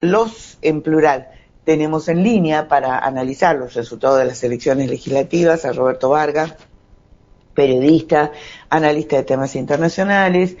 los en plural. Tenemos en línea para analizar los resultados de las elecciones legislativas a Roberto Vargas, periodista, analista de temas internacionales,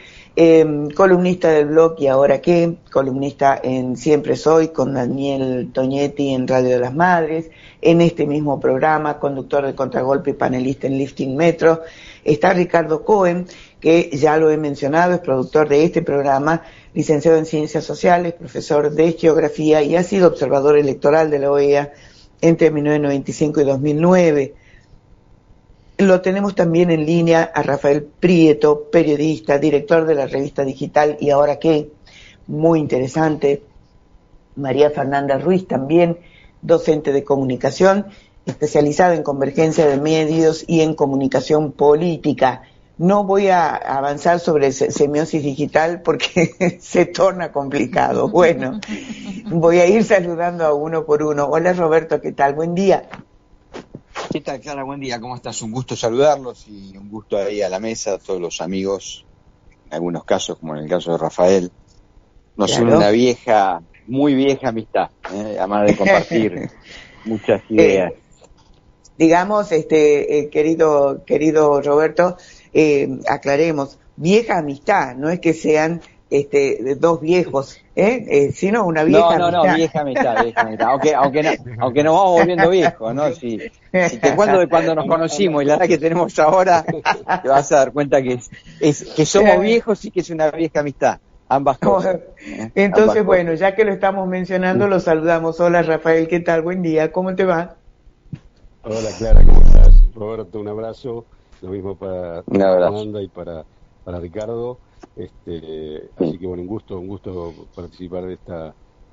columnista del blog Y Ahora Qué, columnista en Siempre Soy con Daniel Toñetti en Radio de las Madres, en este mismo programa, conductor de Contragolpe y panelista en Lifting Metro. Está Ricardo Cohen, que ya lo he mencionado, es productor de este programa, licenciado en Ciencias Sociales, profesor de Geografía y ha sido observador electoral de la OEA entre 1995 y 2009. Lo tenemos también en línea a Rafael Prieto, periodista, director de la revista digital Y Ahora Qué, muy interesante. María Fernanda Ruiz, también docente de comunicación, especializada en convergencia de medios y en comunicación política. No voy a avanzar sobre semiosis digital porque se torna complicado. Bueno, voy a ir saludando a uno por uno. Hola Roberto, ¿qué tal? Buen día. ¿Qué tal, Clara? Buen día, ¿cómo estás? Un gusto saludarlos y un gusto ahí a la mesa, a todos los amigos, en algunos casos, como en el caso de Rafael. Nos une una vieja, muy vieja amistad, además de compartir muchas ideas. Digamos, querido Roberto, aclaremos, vieja amistad, no es que sean dos viejos, sino una vieja amistad. No, vieja amistad, aunque nos vamos volviendo viejos, ¿no? Si te cuento de cuando nos conocimos y la edad que tenemos ahora, te vas a dar cuenta que somos viejos y que es una vieja amistad, ambas cosas. Entonces, bueno, ya que lo estamos mencionando, lo saludamos. Hola Rafael, ¿qué tal? Buen día, ¿cómo te va? Hola Clara, ¿cómo estás? Roberto, un abrazo, lo mismo para Amanda y para Ricardo. Así que bueno, un gusto participar de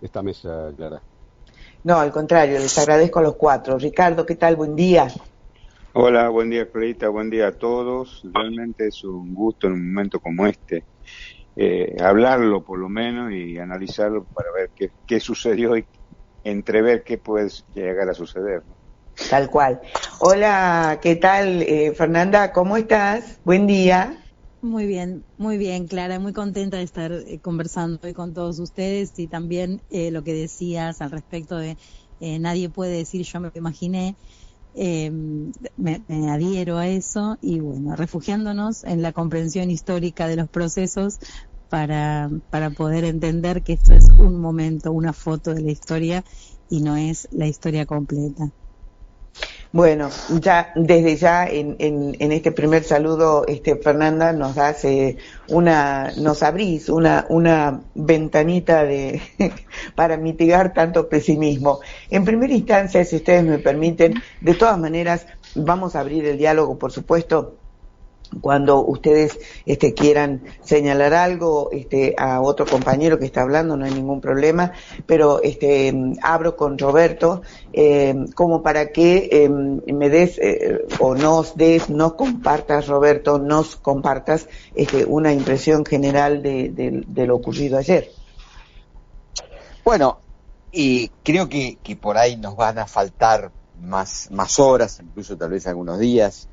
esta mesa, Clara. No, al contrario, les agradezco a los cuatro. Ricardo, ¿qué tal? Buen día. Hola, buen día Clarita, buen día a todos. Realmente es un gusto en un momento como este hablarlo por lo menos y analizarlo para ver qué sucedió y entrever qué puede llegar a suceder, ¿no? Tal cual. Hola, ¿qué tal, Fernanda? ¿Cómo estás? Buen día. Muy bien, Clara, muy contenta de estar conversando hoy con todos ustedes y también lo que decías al respecto de nadie puede decir yo me lo imaginé, me adhiero a eso y bueno, refugiándonos en la comprensión histórica de los procesos para poder entender que esto es un momento, una foto de la historia y no es la historia completa. Bueno, desde ya en este primer saludo, Fernanda, nos das nos abrís una ventanita para mitigar tanto pesimismo. En primera instancia, si ustedes me permiten, de todas maneras, vamos a abrir el diálogo, por supuesto, cuando ustedes quieran señalar algo a otro compañero que está hablando, no hay ningún problema, pero abro con Roberto como para que me des o nos compartas, Roberto, nos compartas una impresión general de lo ocurrido ayer. Bueno, y creo que por ahí nos van a faltar más horas, incluso tal vez algunos días,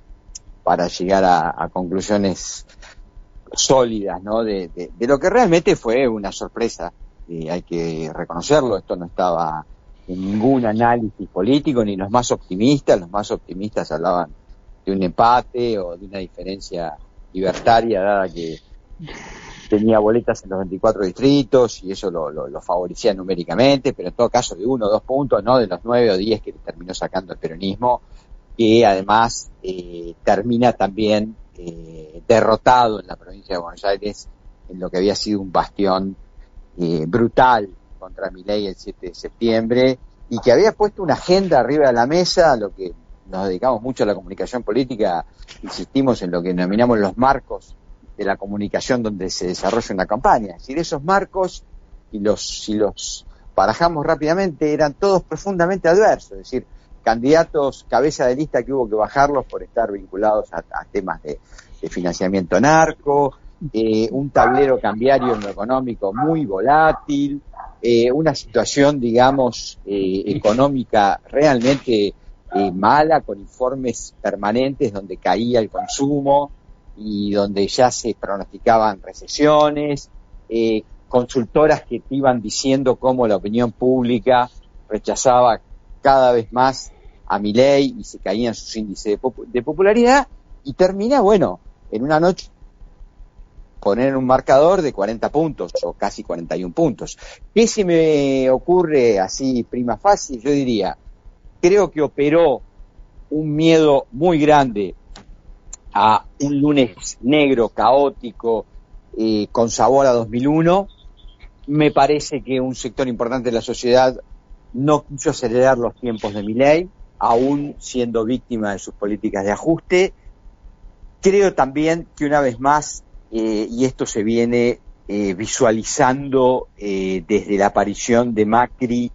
para llegar a conclusiones sólidas, ¿no? De lo que realmente fue una sorpresa, y hay que reconocerlo. Esto no estaba en ningún análisis político, ni los más optimistas hablaban de un empate o de una diferencia libertaria, dada que tenía boletas en los 24 distritos y eso lo favorecía numéricamente, pero en todo caso de 1 o 2 puntos, no de los 9 o 10 que terminó sacando el peronismo, que además termina también derrotado en la provincia de Buenos Aires en lo que había sido un bastión brutal contra Milei el 7 de septiembre y que había puesto una agenda arriba de la mesa, a lo que nos dedicamos mucho a la comunicación política, insistimos en lo que denominamos los marcos de la comunicación donde se desarrolla una campaña. Es decir, esos marcos, si los barajamos rápidamente, eran todos profundamente adversos, es decir, candidatos cabeza de lista que hubo que bajarlos por estar vinculados a temas de financiamiento narco, un tablero cambiario en lo económico muy volátil, una situación, digamos, económica realmente mala, con informes permanentes donde caía el consumo y donde ya se pronosticaban recesiones, consultoras que te iban diciendo cómo la opinión pública rechazaba cada vez más a Milei y se caían sus índices de popularidad, y termina, bueno, en una noche poner un marcador de 40 puntos o casi 41 puntos. ¿Qué se me ocurre así prima facie? Yo diría, creo que operó un miedo muy grande a un lunes negro, caótico, con sabor a 2001. Me parece que un sector importante de la sociedad no quiso acelerar los tiempos de Milei, aún siendo víctima de sus políticas de ajuste. Creo también que una vez más, y esto se viene visualizando desde la aparición de Macri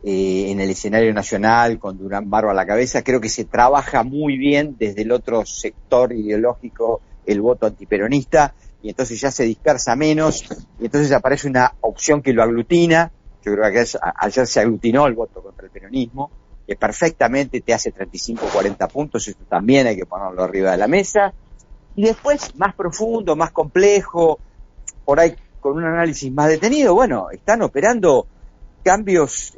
en el escenario nacional, con Durán Barba a la cabeza, creo que se trabaja muy bien desde el otro sector ideológico, el voto antiperonista, y entonces ya se dispersa menos, y entonces aparece una opción que lo aglutina. Yo creo que ayer se aglutinó el voto contra el peronismo, que perfectamente te hace 35 o 40 puntos, esto también hay que ponerlo arriba de la mesa. Y después, más profundo, más complejo, por ahí con un análisis más detenido, bueno, están operando cambios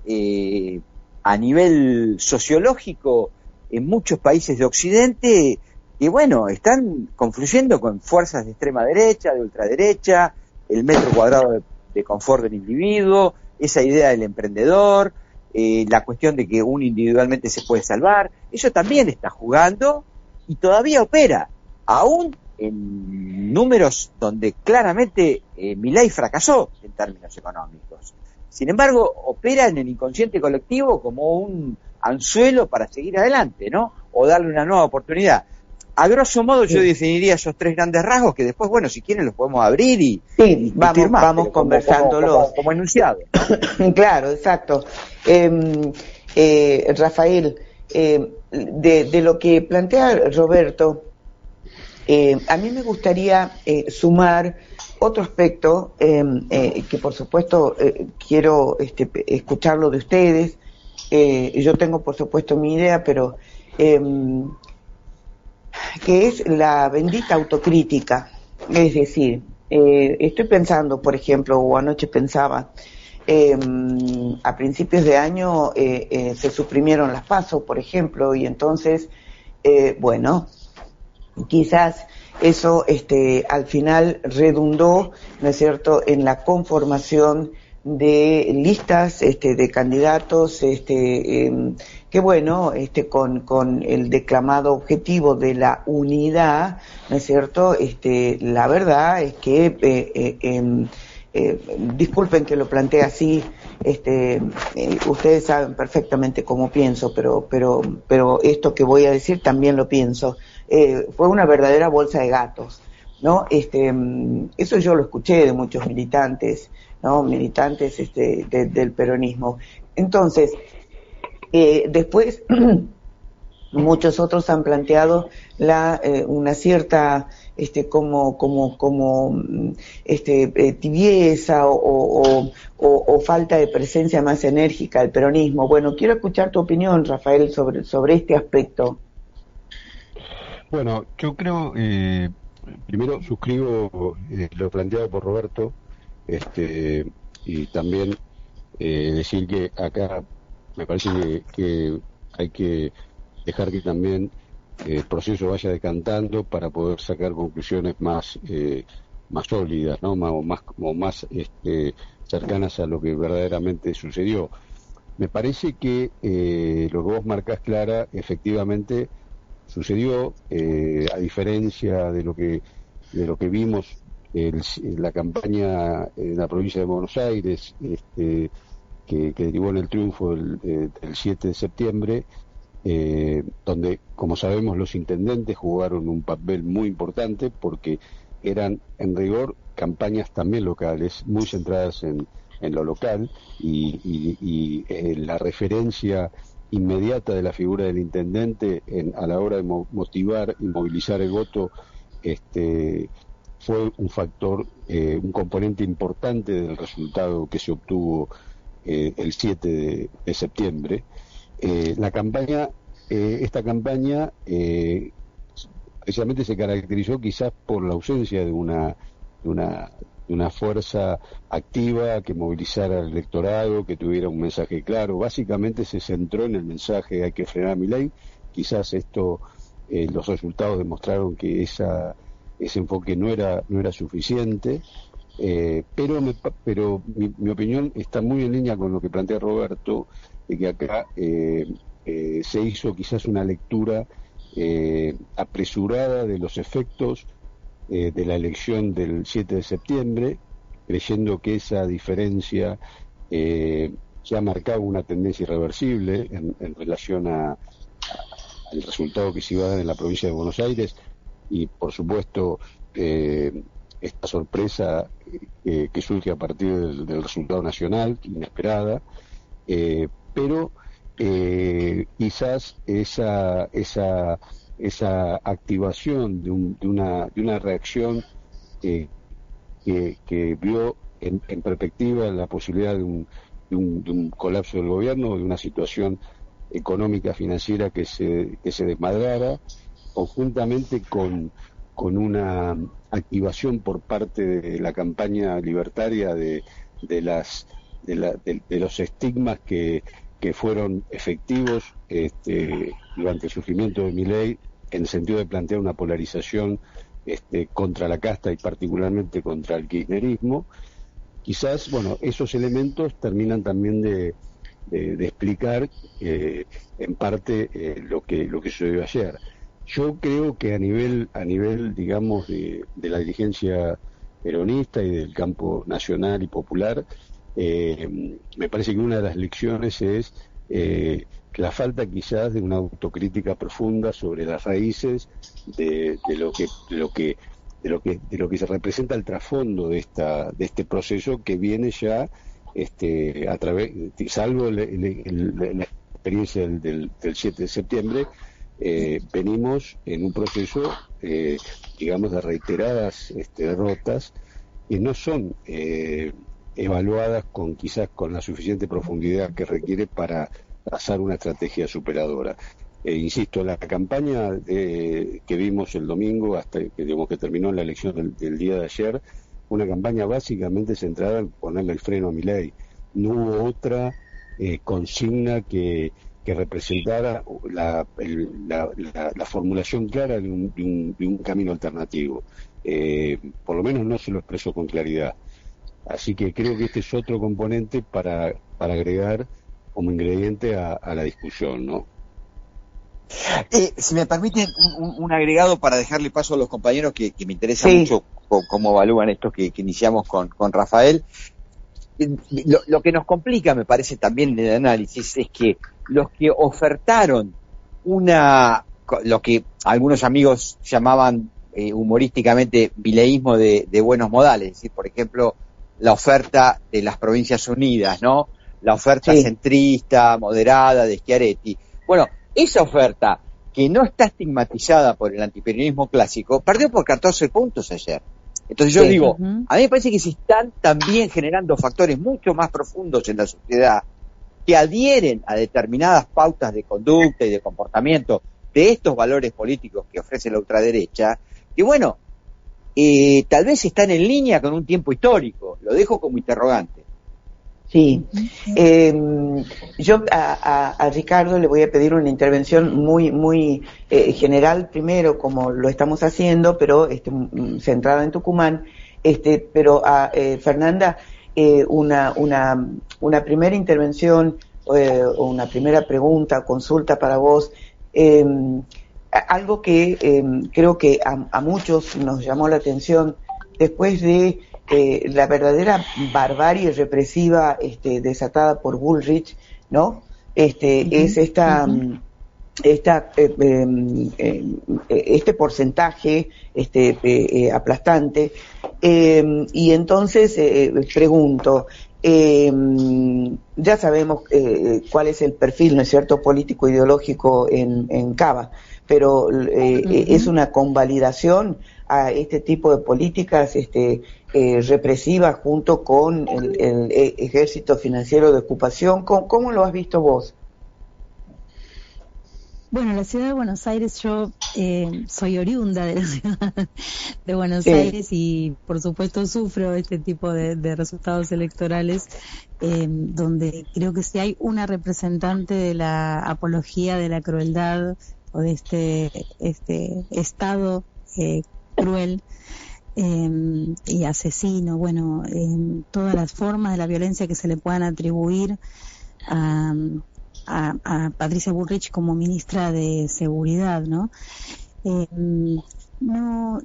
a nivel sociológico en muchos países de Occidente que, bueno, están confluyendo con fuerzas de extrema derecha, de ultraderecha, el metro cuadrado de confort del individuo, esa idea del emprendedor, la cuestión de que uno individualmente se puede salvar. Eso también está jugando y todavía opera, aún en números donde claramente Milei fracasó en términos económicos. Sin embargo, opera en el inconsciente colectivo como un anzuelo para seguir adelante, ¿no? O darle una nueva oportunidad. A grosso modo yo definiría esos tres grandes rasgos que después, bueno, si quieren los podemos abrir y vamos conversándolos. Como enunciado. Claro, exacto. Rafael, de lo que plantea Roberto, a mí me gustaría sumar otro aspecto que por supuesto quiero escucharlo de ustedes. Yo tengo por supuesto mi idea, pero que es la bendita autocrítica. Es decir, estoy pensando, por ejemplo, o anoche pensaba, a principios de año se suprimieron las PASO, por ejemplo, y entonces, bueno, quizás eso al final redundó, ¿no es cierto?, en la conformación de listas de candidatos que bueno, con el declamado objetivo de la unidad, ¿no es cierto? La verdad es que disculpen que lo plantee así, ustedes saben perfectamente cómo pienso, pero esto que voy a decir también lo pienso. Fue una verdadera bolsa de gatos, ¿no? Eso yo lo escuché de muchos militantes, ¿no? Militantes del peronismo. Entonces, después muchos otros han planteado una cierta tibieza o falta de presencia más enérgica del peronismo. Bueno, quiero escuchar tu opinión, Rafael, sobre este aspecto. Bueno, yo creo, primero suscribo lo planteado por Roberto, y también decir que acá me parece que hay que dejar que también el proceso vaya decantando para poder sacar conclusiones más sólidas, ¿no? más cercanas a lo que verdaderamente sucedió. Me parece que lo que vos marcás, Clara, efectivamente sucedió, a diferencia de lo que vimos en la campaña en la provincia de Buenos Aires, que derivó en el triunfo del 7 de septiembre, donde, como sabemos, los intendentes jugaron un papel muy importante porque eran, en rigor, campañas también locales, muy centradas en lo local, y la referencia inmediata de la figura del intendente a la hora de motivar y movilizar el voto fue un factor, un componente importante del resultado que se obtuvo el 7 de septiembre. Esta campaña precisamente se caracterizó quizás por la ausencia de una una fuerza activa que movilizara al electorado, que tuviera un mensaje claro. Básicamente se centró en el mensaje hay que frenar a Milei. Quizás esto, los resultados demostraron que ese enfoque no era suficiente, pero mi opinión está muy en línea con lo que plantea Roberto, de que acá se hizo quizás una lectura apresurada de los efectos de la elección del 7 de septiembre, creyendo que esa diferencia ya marcaba una tendencia irreversible en relación al resultado que se iba a dar en la provincia de Buenos Aires, y por supuesto esta sorpresa que surge a partir del resultado nacional, inesperada, pero quizás esa activación de una reacción que vio en perspectiva la posibilidad de un colapso del gobierno, de una situación económica financiera que se desmadrara, conjuntamente con una activación por parte de la campaña libertaria de los estigmas que fueron efectivos durante el surgimiento de Milei, en el sentido de plantear una polarización contra la casta y particularmente contra el kirchnerismo. Quizás, esos elementos terminan también de explicar en parte lo que sucedió ayer. Yo creo que a nivel digamos, de la dirigencia peronista y del campo nacional y popular, me parece que una de las lecciones es la falta quizás de una autocrítica profunda sobre las raíces de lo que se representa el trasfondo de este proceso que viene ya a través, salvo la experiencia del 7 de septiembre, venimos en un proceso digamos de reiteradas derrotas que no son evaluadas quizás con la suficiente profundidad que requiere para trazar una estrategia superadora. Insisto, la campaña que vimos el domingo hasta que terminó la elección del día de ayer, una campaña básicamente centrada en ponerle el freno a Milei. No hubo otra consigna que representara la formulación clara de un camino alternativo. Por lo menos no se lo expresó con claridad. Así que creo que este es otro componente para agregar como ingrediente a la discusión, ¿no? Si me permiten un agregado para dejarle paso a los compañeros que me interesa mucho cómo evalúan esto que iniciamos con Rafael. Lo que nos complica, me parece también en el análisis, es que los que ofertaron lo que algunos amigos llamaban humorísticamente mileísmo de buenos modales, es decir, por ejemplo, la oferta de las Provincias Unidas, ¿no? La oferta centrista, moderada de Schiaretti. Bueno, esa oferta, que no está estigmatizada por el antiperonismo clásico, perdió por 14 puntos ayer. Entonces yo digo, a mí me parece que se están también generando factores mucho más profundos en la sociedad que adhieren a determinadas pautas de conducta y de comportamiento de estos valores políticos que ofrece la ultraderecha, que tal vez están en línea con un tiempo histórico. Lo dejo como interrogante. Sí, yo a Ricardo le voy a pedir una intervención muy general primero, como lo estamos haciendo, pero centrada en Tucumán, pero a Fernanda una primera intervención o una primera pregunta, consulta para vos, algo que creo que a muchos nos llamó la atención después de la verdadera barbarie represiva desatada por Bullrich, ¿no? Es este porcentaje aplastante, y entonces pregunto, ya sabemos cuál es el perfil, ¿no es cierto?, político ideológico en Cava, pero es una convalidación a este tipo de políticas represivas junto con el ejército financiero de ocupación. ¿Cómo lo has visto vos? Bueno, la ciudad de Buenos Aires, yo soy oriunda de la ciudad de Buenos Aires y por supuesto sufro este tipo de resultados electorales donde creo que si hay una representante de la apología de la crueldad o de este estado cruel y asesino, bueno, todas las formas de la violencia que se le puedan atribuir a Patricia Bullrich como ministra de Seguridad, ¿no? No,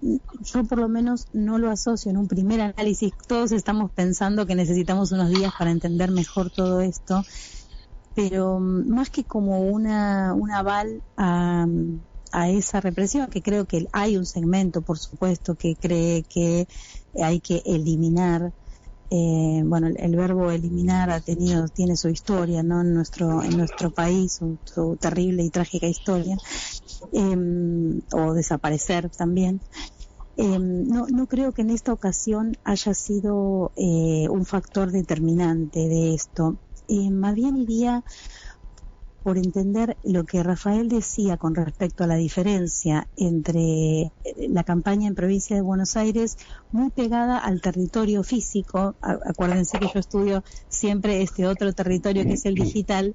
yo por lo menos no lo asocio en un primer análisis. Todos estamos pensando que necesitamos unos días para entender mejor todo esto, pero más que como un aval a esa represión, que creo que hay un segmento, por supuesto, que cree que hay que eliminar. Bueno, el verbo eliminar tiene su historia, ¿no? En nuestro país, su terrible y trágica historia, o desaparecer también. No creo que en esta ocasión haya sido un factor determinante de esto. Más bien iría por entender lo que Rafael decía con respecto a la diferencia entre la campaña en provincia de Buenos Aires, muy pegada al territorio físico. Acuérdense que yo estudio siempre este otro territorio que es el digital,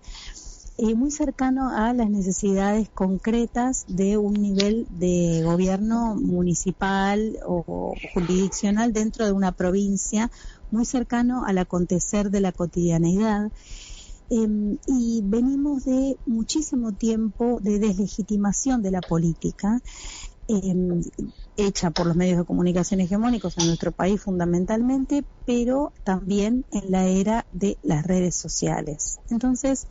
muy cercano a las necesidades concretas de un nivel de gobierno municipal o jurisdiccional dentro de una provincia, muy cercano al acontecer de la cotidianeidad. Y venimos de muchísimo tiempo de deslegitimación de la política, hecha por los medios de comunicación hegemónicos en nuestro país fundamentalmente, pero también en la era de las redes sociales. Entonces,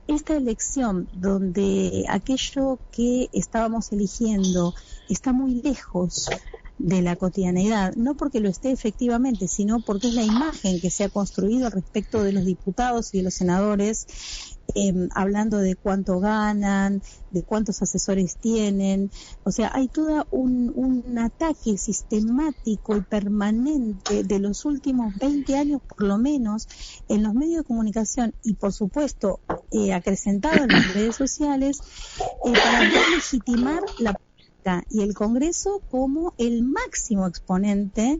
esta elección donde aquello que estábamos eligiendo está muy lejos de la cotidianeidad, no porque lo esté efectivamente, sino porque es la imagen que se ha construido respecto de los diputados y de los senadores, hablando de cuánto ganan, de cuántos asesores tienen. O sea, hay todo un ataque sistemático y permanente de los últimos 20 años por lo menos en los medios de comunicación y por supuesto acrecentado en las redes sociales, para deslegitimar la y el Congreso como el máximo exponente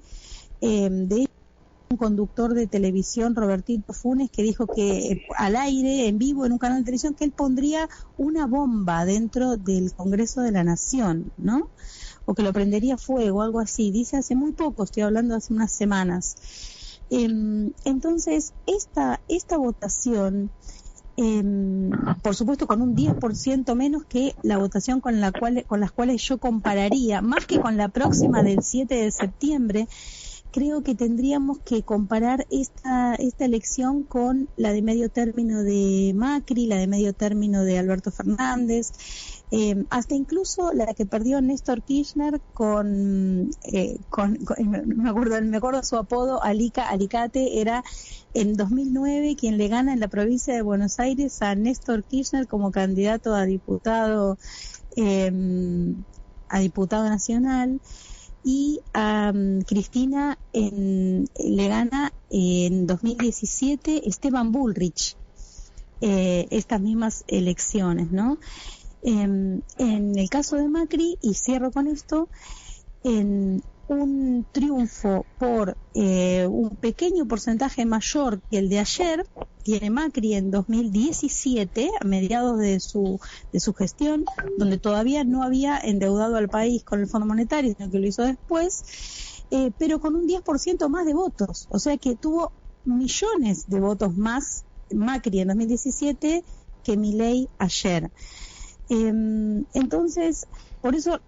de un conductor de televisión, Robertito Funes, que dijo que al aire, en vivo, en un canal de televisión, que él pondría una bomba dentro del Congreso de la Nación, ¿no? O que lo prendería fuego, algo así. Dice hace muy poco, estoy hablando hace unas semanas. Entonces, esta votación, por supuesto con un 10% menos que la votación con las cuales yo compararía, más que con la próxima del 7 de septiembre, creo que tendríamos que comparar esta elección con la de medio término de Macri, la de medio término de Alberto Fernández, hasta incluso la que perdió Néstor Kirchner con me acuerdo su apodo, Alicate, era en 2009 quien le gana en la provincia de Buenos Aires a Néstor Kirchner como candidato a diputado nacional, y a Cristina le gana en 2017 Esteban Bullrich, estas mismas elecciones, ¿no? En el caso de Macri, y cierro con esto, en un triunfo por un pequeño porcentaje mayor que el de ayer, tiene Macri en 2017, a mediados de su gestión, donde todavía no había endeudado al país con el Fondo Monetario, sino que lo hizo después, pero con un 10% más de votos, o sea que tuvo millones de votos más Macri en 2017 que Milei ayer. Entonces, por eso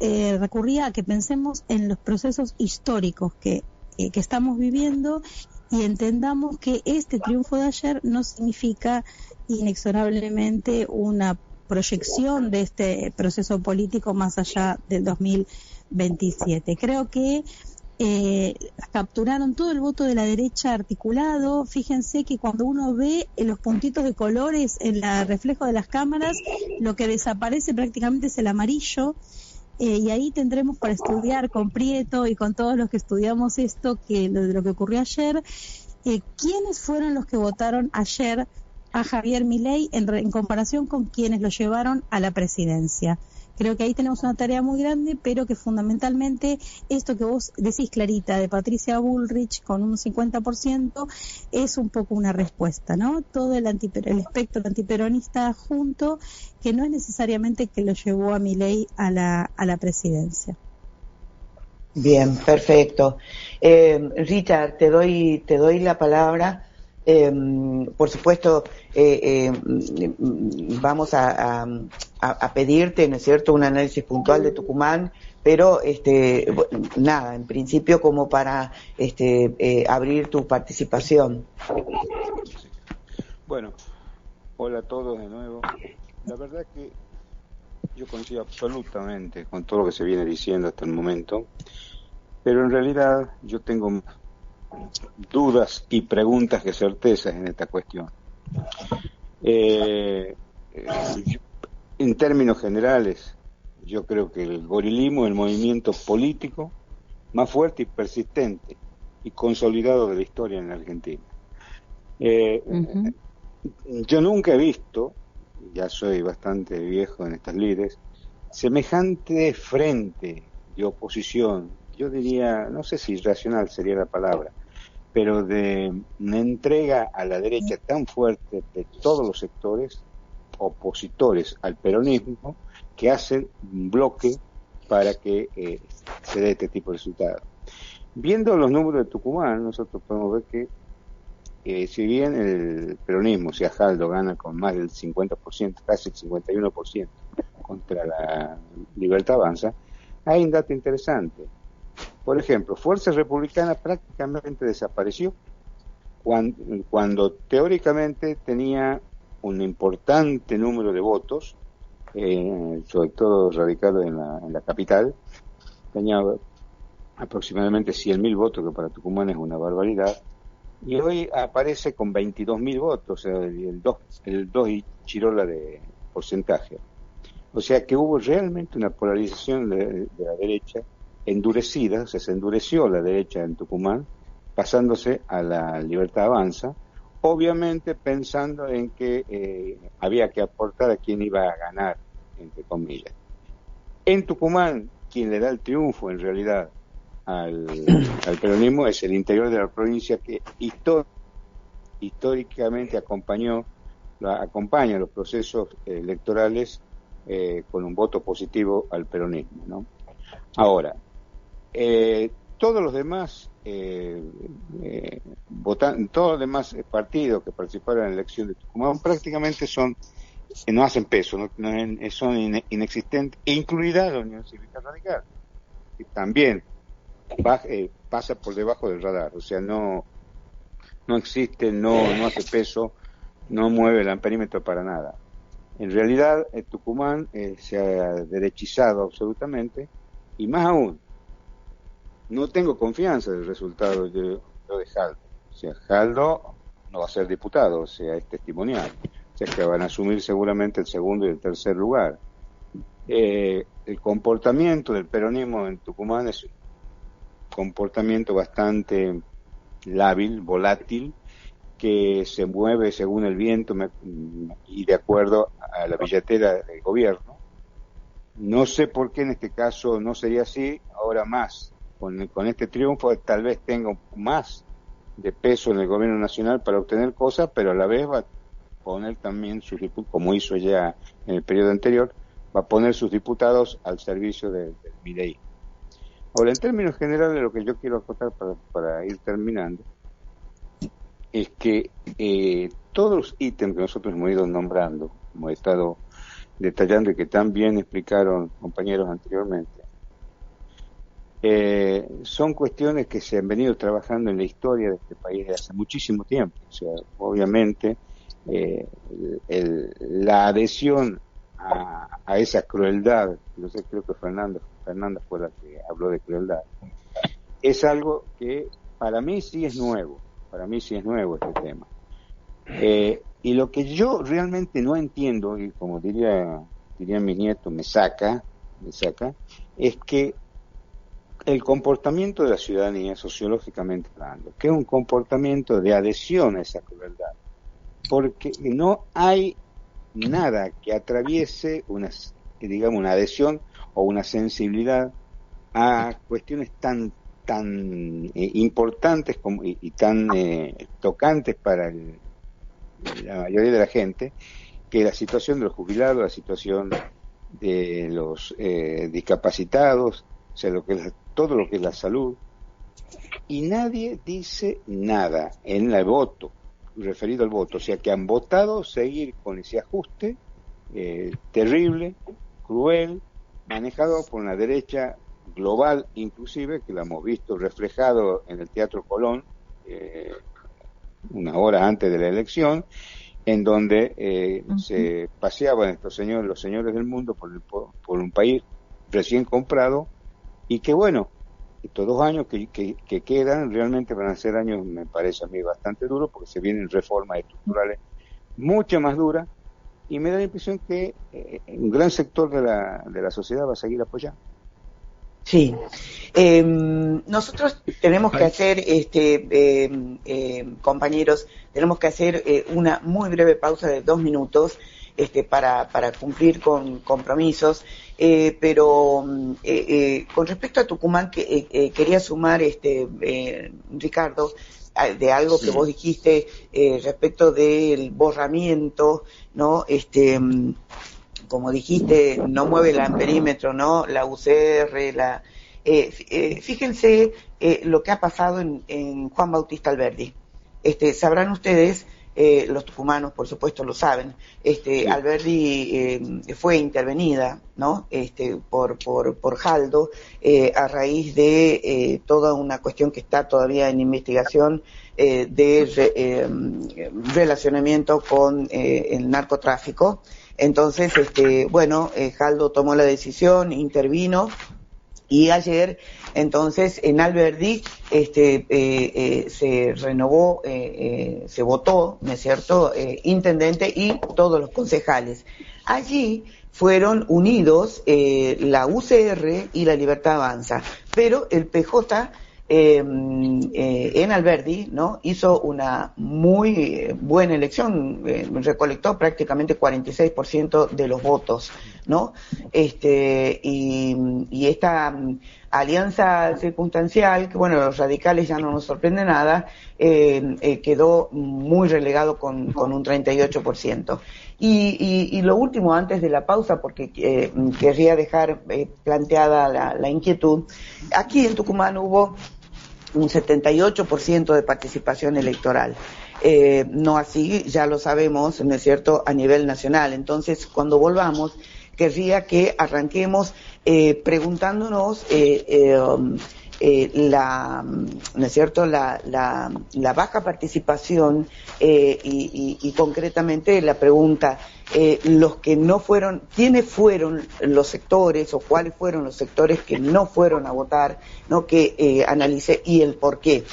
recurría a que pensemos en los procesos históricos que estamos viviendo y entendamos que este triunfo de ayer no significa inexorablemente una proyección de este proceso político más allá del 2027. Creo que capturaron todo el voto de la derecha articulado. Fíjense que cuando uno ve los puntitos de colores en el reflejo de las cámaras, lo que desaparece prácticamente es el amarillo, y ahí tendremos para estudiar con Prieto y con todos los que estudiamos esto, de lo que ocurrió ayer, quiénes fueron los que votaron ayer a Javier Milei en comparación con quienes lo llevaron a la presidencia. Creo que ahí tenemos una tarea muy grande, pero que fundamentalmente esto que vos decís, Clarita, de Patricia Bullrich con un 50%, es un poco una respuesta, ¿no? Todo el espectro antiperonista junto, que no es necesariamente que lo llevó a Milei a la presidencia. Bien, perfecto. Richard, te doy la palabra. Por supuesto, vamos a pedirte, ¿no es cierto?, un análisis puntual de Tucumán, pero nada, en principio como para abrir tu participación. Bueno, hola a todos de nuevo. La verdad que yo coincido absolutamente con todo lo que se viene diciendo hasta el momento, pero en realidad yo tengo dudas y preguntas que certezas en esta cuestión. En términos generales, yo creo que el gorilismo es el movimiento político más fuerte y persistente y consolidado de la historia en la Argentina. Yo nunca he visto, ya soy bastante viejo en estas lides, semejante frente de oposición, yo diría, no sé si irracional sería la palabra, pero de una entrega a la derecha tan fuerte de todos los sectores opositores al peronismo, que hacen un bloque para que se dé este tipo de resultados. Viendo los números de Tucumán, nosotros podemos ver que si bien el peronismo, o sea, Jaldo gana con más del 50%, casi el 51% contra la Libertad Avanza, hay un dato interesante. Por ejemplo, Fuerza Republicana prácticamente desapareció cuando teóricamente tenía un importante número de votos, sobre todo radicados en la capital. Tenía aproximadamente 100.000 votos, que para Tucumán es una barbaridad, y hoy aparece con 22.000 votos, o sea, el 2 y chirola de porcentaje. O sea que hubo realmente una polarización de la derecha endurecida, o sea, se endureció la derecha en Tucumán, pasándose a la Libertad Avanza, obviamente pensando en que había que aportar a quien iba a ganar, entre comillas. En Tucumán, quien le da el triunfo en realidad al peronismo es el interior de la provincia, que históricamente acompaña los procesos electorales con un voto positivo al peronismo, ¿no? Ahora, todos los demás todos los demás partidos que participaron en la elección de Tucumán prácticamente no hacen peso, son inexistentes, incluida la Unión Cívica Radical, que también pasa por debajo del radar, o sea, no existe, no hace peso, no mueve el perímetro para nada. En realidad, Tucumán se ha derechizado absolutamente, y más aún, no tengo confianza del resultado de Jaldo. O sea, Jaldo no va a ser diputado, o sea, es testimonial. O sea, que van a asumir seguramente el segundo y el tercer lugar. El comportamiento del peronismo en Tucumán es un comportamiento bastante lábil, volátil, que se mueve según el viento y de acuerdo a la billetera del gobierno. No sé por qué en este caso no sería así, ahora más. Con este triunfo tal vez tenga más de peso en el gobierno nacional para obtener cosas, pero a la vez va a poner también sus diputados, como hizo ya en el periodo anterior, va a poner sus diputados al servicio del Milei. Ahora, en términos generales, lo que yo quiero acotar para ir terminando es que todos los ítems que nosotros hemos ido nombrando, hemos estado detallando y que tan bien explicaron compañeros anteriormente, son cuestiones que se han venido trabajando en la historia de este país desde hace muchísimo tiempo. O sea, obviamente la adhesión a esa crueldad, yo sé, creo que Fernanda fue la que habló de crueldad, es algo que para mí sí es nuevo este tema. Y lo que yo realmente no entiendo, y como diría mi nieto, me saca, es que el comportamiento de la ciudadanía, sociológicamente hablando, que es un comportamiento de adhesión a esa crueldad, porque no hay nada que atraviese una adhesión o una sensibilidad a cuestiones tan importantes y tan tocantes para la mayoría de la gente, que la situación de los jubilados, la situación de los discapacitados, o sea, todo lo que es la salud, y nadie dice nada en el voto, referido al voto, o sea, que han votado seguir con ese ajuste terrible, cruel, manejado por una derecha global, inclusive, que la hemos visto reflejado en el Teatro Colón una hora antes de la elección, en donde se paseaban los señores del mundo por un país recién comprado, y que bueno, estos 2 años que quedan realmente van a ser años, me parece a mí, bastante duros, porque se vienen reformas estructurales mucho más duras, y me da la impresión que un gran sector de la sociedad va a seguir apoyando. Sí, nosotros tenemos que hacer, compañeros, tenemos que hacer una muy breve pausa de 2 minutos para cumplir con compromisos, pero con respecto a Tucumán, quería sumar, Ricardo, de algo que vos dijiste respecto del borramiento, ¿no? Como dijiste, no mueve el amperímetro, ¿no? La UCR, fíjense lo que ha pasado en Juan Bautista Alberdi. Sabrán ustedes, los tucumanos por supuesto lo saben, sí. Alberdi fue intervenida, ¿no? Por Jaldo, a raíz de toda una cuestión que está todavía en investigación de relacionamiento con el narcotráfico. Entonces, Jaldo tomó la decisión, intervino, y ayer, entonces, en Alberdi, se renovó, se votó, ¿no es cierto?, intendente y todos los concejales. Allí fueron unidos la UCR y la Libertad Avanza, pero el PJ en Alberdi, ¿no?, hizo una muy buena elección, recolectó prácticamente 46% de los votos, ¿no? Y esta alianza circunstancial, que bueno, los radicales ya no nos sorprende nada, quedó muy relegado con un 38%. Y lo último, antes de la pausa, porque querría dejar planteada la inquietud, aquí en Tucumán hubo un 78% de participación electoral. No así, ya lo sabemos, ¿no es cierto?, a nivel nacional. Entonces, cuando volvamos, querría que arranquemos preguntándonos ¿no es cierto?, la baja participación y concretamente la pregunta, los que no fueron, ¿quiénes fueron los sectores o cuáles fueron los sectores que no fueron a votar, ¿no?, que analice, y el por qué?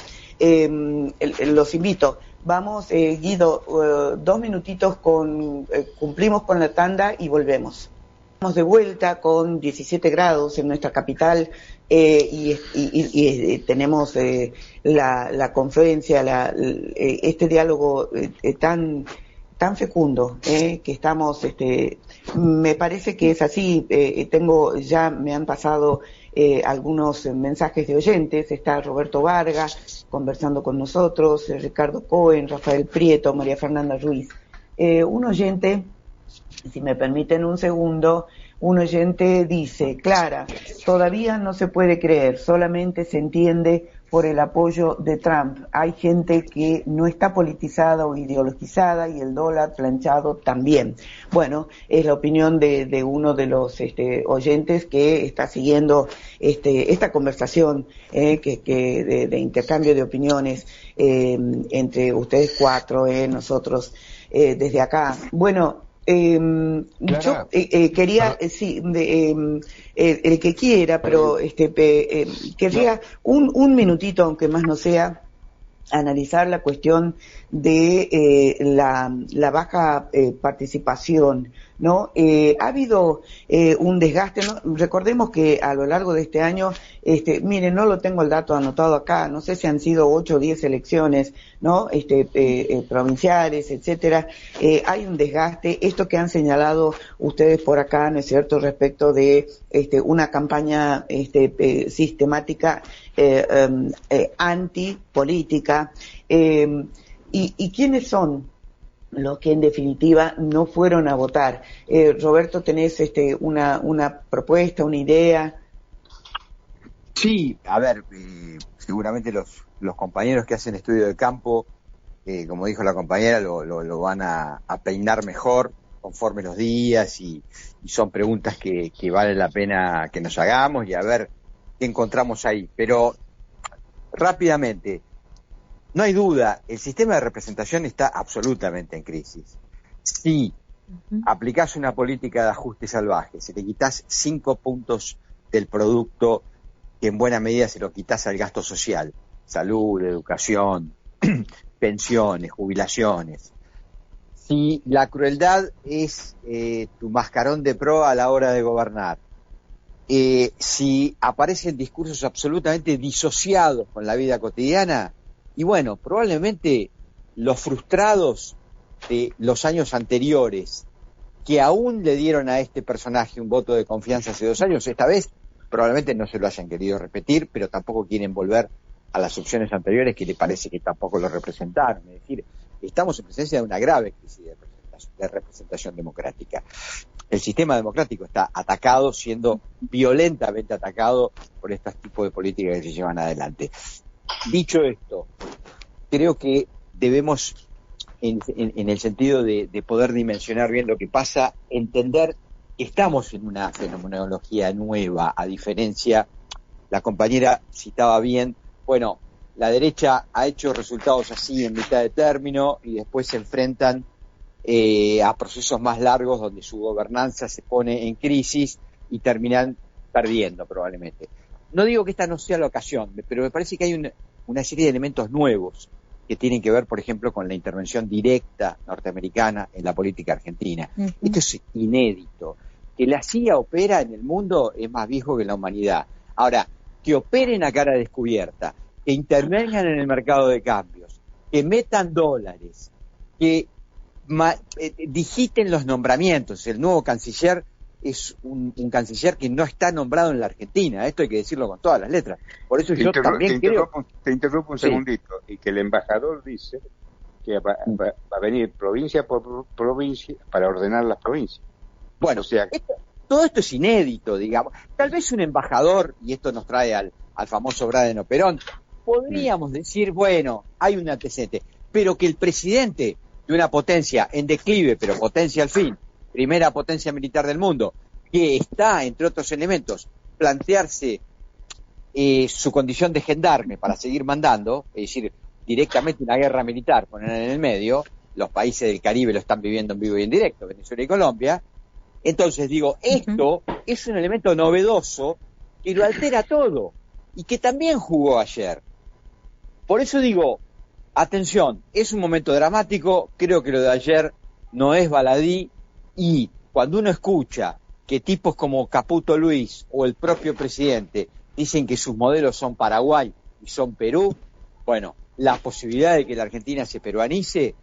Los invito. Vamos, Guido, 2 minutitos cumplimos con la tanda y volvemos. Estamos de vuelta con 17 grados en nuestra capital y tenemos la conferencia, este diálogo tan fecundo que estamos, me parece que es así. Me han pasado algunos mensajes de oyentes. Está Roberto Vargas conversando con nosotros, Ricardo Cohen, Rafael Prieto, María Fernanda Ruiz. Un oyente, si me permiten un segundo, un oyente dice: Clara, todavía no se puede creer, solamente se entiende por el apoyo de Trump. Hay gente que no está politizada o ideologizada y el dólar planchado también. Bueno, es la opinión de uno de los oyentes que está siguiendo esta conversación de intercambio de opiniones entre ustedes 4, nosotros desde acá. Bueno, yo quería, el que quiera, pero querría un minutito, aunque más no sea, analizar la cuestión de la baja participación, ¿no? Ha habido un desgaste, ¿no? Recordemos que a lo largo de este año, miren, no lo tengo el dato anotado acá, no sé si han sido 8 o 10 elecciones, ¿no? Provinciales, etcétera. Hay un desgaste, esto que han señalado ustedes por acá, ¿no es cierto?, respecto de una campaña sistemática antipolítica, y quiénes son los que en definitiva no fueron a votar. Roberto, ¿tenés una propuesta, una idea? Sí, a ver, seguramente los compañeros que hacen estudio de campo, como dijo la compañera, lo van a peinar mejor conforme los días, y son preguntas que vale la pena que nos hagamos y a ver qué encontramos ahí. Pero rápidamente, no hay duda, el sistema de representación está absolutamente en crisis. Si aplicás una política de ajuste salvaje, si te quitas 5 puntos del producto, que en buena medida se lo quitas al gasto social, salud, educación, pensiones, jubilaciones. Si la crueldad es tu mascarón de proa a la hora de gobernar, si aparecen discursos absolutamente disociados con la vida cotidiana, y bueno, probablemente los frustrados de los años anteriores, que aún le dieron a este personaje un voto de confianza hace 2 años, esta vez probablemente no se lo hayan querido repetir, pero tampoco quieren volver a las opciones anteriores que le parece que tampoco lo representaron. Es decir, estamos en presencia de una grave crisis de representación democrática. El sistema democrático está atacado, siendo violentamente atacado por estos tipos de políticas que se llevan adelante. Dicho esto, creo que debemos, en el sentido de poder dimensionar bien lo que pasa, entender que estamos en una fenomenología nueva, a diferencia, la compañera citaba bien, bueno, la derecha ha hecho resultados así en mitad de término y después se enfrentan a procesos más largos donde su gobernanza se pone en crisis y terminan perdiendo probablemente. No digo que esta no sea la ocasión, pero me parece que hay una serie de elementos nuevos que tienen que ver, por ejemplo, con la intervención directa norteamericana en la política argentina. Uh-huh. Esto es inédito. Que la CIA opera en el mundo es más viejo que la humanidad. Ahora, que operen a cara descubierta, que intervengan en el mercado de cambios, que metan dólares, que digiten los nombramientos. El nuevo canciller es un canciller que no está nombrado en la Argentina, esto hay que decirlo con todas las letras. Por eso yo también creo... Te interrumpo un segundito, y que el embajador dice que va a venir provincia por provincia para ordenar las provincias. Bueno, o sea, todo esto es inédito, digamos. Tal vez un embajador, y esto nos trae al famoso Braden Operón, podríamos decir, bueno, hay un antecedente, pero que el presidente de una potencia en declive, pero potencia al fin, primera potencia militar del mundo, que está, entre otros elementos, plantearse su condición de gendarme para seguir mandando, es decir, directamente una guerra militar, poner en el medio, los países del Caribe lo están viviendo en vivo y en directo, Venezuela y Colombia. Entonces digo, esto es un elemento novedoso que lo altera todo y que también jugó ayer. Por eso digo, atención, es un momento dramático, creo que lo de ayer no es baladí, y cuando uno escucha que tipos como Caputo Luis o el propio presidente dicen que sus modelos son Paraguay y son Perú, bueno, la posibilidad de que la Argentina se peruanice,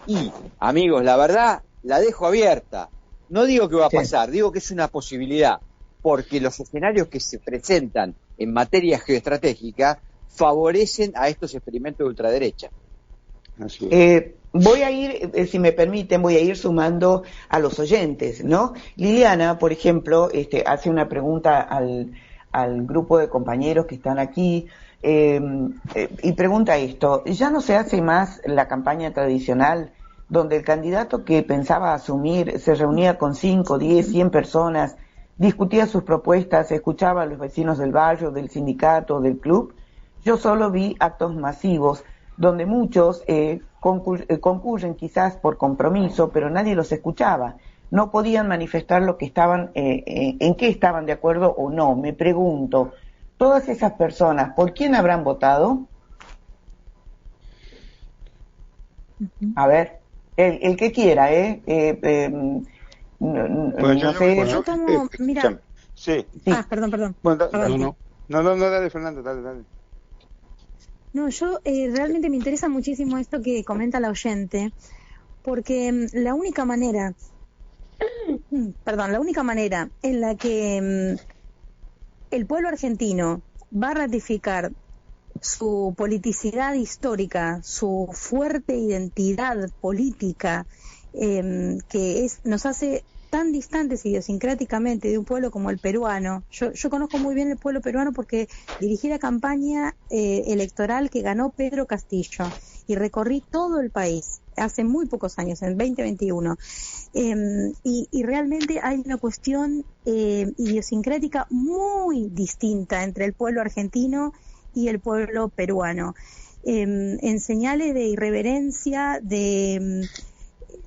y amigos, la verdad, la dejo abierta. No digo que va a pasar, digo que es una posibilidad, porque los escenarios que se presentan en materia geoestratégica favorecen a estos experimentos de ultraderecha. Así voy a ir, si me permiten, voy a ir sumando a los oyentes, ¿no? Liliana, por ejemplo, hace una pregunta al grupo de compañeros que están aquí, y pregunta esto: ¿ya no se hace más la campaña tradicional, donde el candidato que pensaba asumir se reunía con 5, 10, 100 personas, discutía sus propuestas, escuchaba a los vecinos del barrio, del sindicato, del club? Yo solo vi actos masivos donde muchos concurren quizás por compromiso, pero nadie los escuchaba. No podían manifestar lo que estaban, en qué estaban de acuerdo o no. Me pregunto, todas esas personas, ¿por quién habrán votado? A ver, el que quiera, no sé. Yo tomo, mira. Sí. Perdón. Bueno, dale, Fernando, dale. No, yo realmente me interesa muchísimo esto que comenta la oyente, porque la única manera en la que el pueblo argentino va a ratificar su politicidad histórica, su fuerte identidad política, que nos hace tan distantes idiosincráticamente de un pueblo como el peruano. Yo conozco muy bien el pueblo peruano porque dirigí la campaña electoral que ganó Pedro Castillo y recorrí todo el país hace muy pocos años, en 2021. Y realmente hay una cuestión idiosincrática muy distinta entre el pueblo argentino y el pueblo peruano, en señales de irreverencia, de